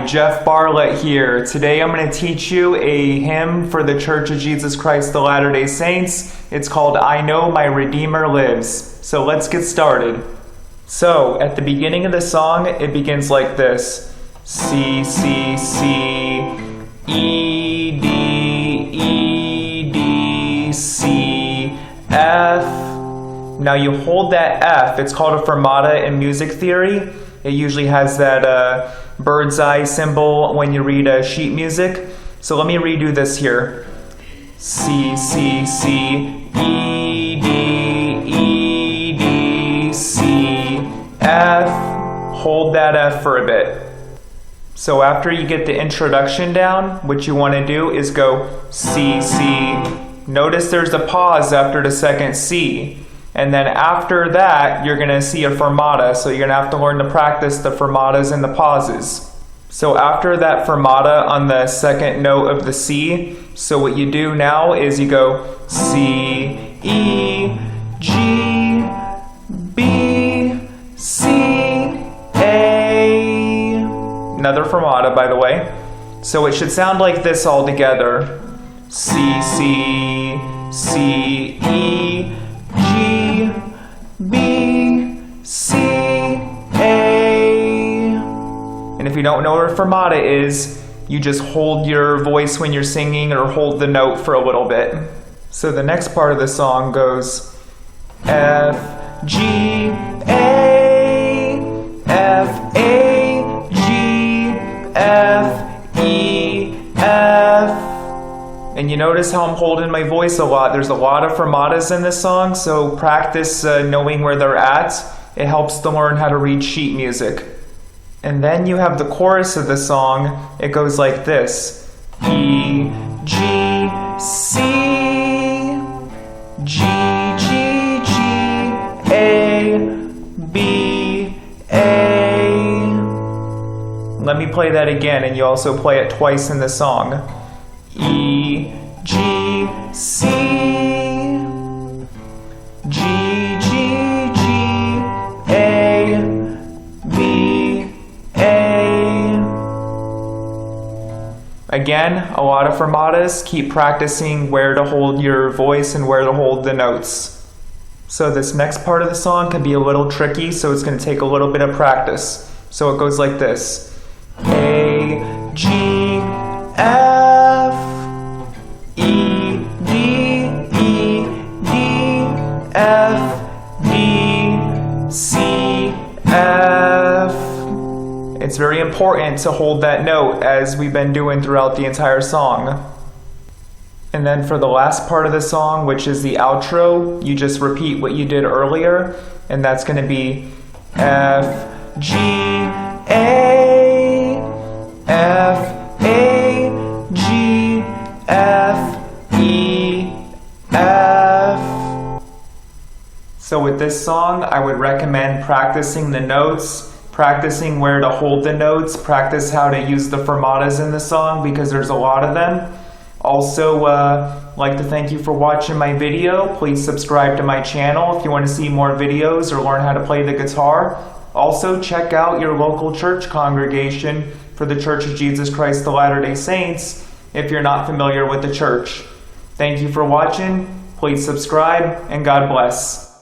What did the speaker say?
Jeff Barlett here. Today I'm going to teach you a hymn for the Church of Jesus Christ of Latter-day Saints. It's called I Know My Redeemer Lives. So let's get started. So at the beginning of the song, it begins like this. C, C, C, E, D, E, D, C, F. Now you hold that F. It's called a fermata in music theory. It usually has that bird's eye symbol when you read sheet music. So let me redo this here. C, C, C, E, D, E, D, C, F. Hold that F for a bit. So after you get the introduction down, what you want to do is go C, C. Notice there's a pause after the second C. And then after that, you're going to see a fermata. So you're going to have to learn to practice the fermatas and the pauses. So after that fermata on the second note of the C, so what you do now is you go C, E, G, B, C, A. Another fermata, by the way. So it should sound like this all together. C, C, C, E, G, B, C, A. And if you don't know what a fermata is, you just hold your voice when you're singing or hold the note for a little bit. So the next part of the song goes F, G, A, F, A, G, F, E, F. And you notice how I'm holding my voice a lot. There's a lot of fermatas in this song, so practice knowing where they're at. It helps to learn how to read sheet music. And then you have the chorus of the song. It goes like this. E, G, C, G, G, G, A, B, A. Let me play that again, and you also play it twice in the song. E, G, C, G, G, G, A, B, A. Again, a lot of fermatas. Keep practicing where to hold your voice and where to hold the notes. So this next part of the song can be a little tricky, so it's going to take a little bit of practice. So it goes like this. A, G, F, E, D, E, D, F, D, C, F. It's very important to hold that note as we've been doing throughout the entire song. And then for the last part of the song, which is the outro, you just repeat what you did earlier, and that's going to be F, G, A, F, A, G, F, E, F. So with this song, I would recommend practicing the notes, practicing where to hold the notes, practice how to use the fermatas in the song because there's a lot of them. Also, like to thank you for watching my video. Please subscribe to my channel if you want to see more videos or learn how to play the guitar. Also, check out your local church congregation for the Church of Jesus Christ of Latter-day Saints if you're not familiar with the church. Thank you for watching. Please subscribe, and God bless.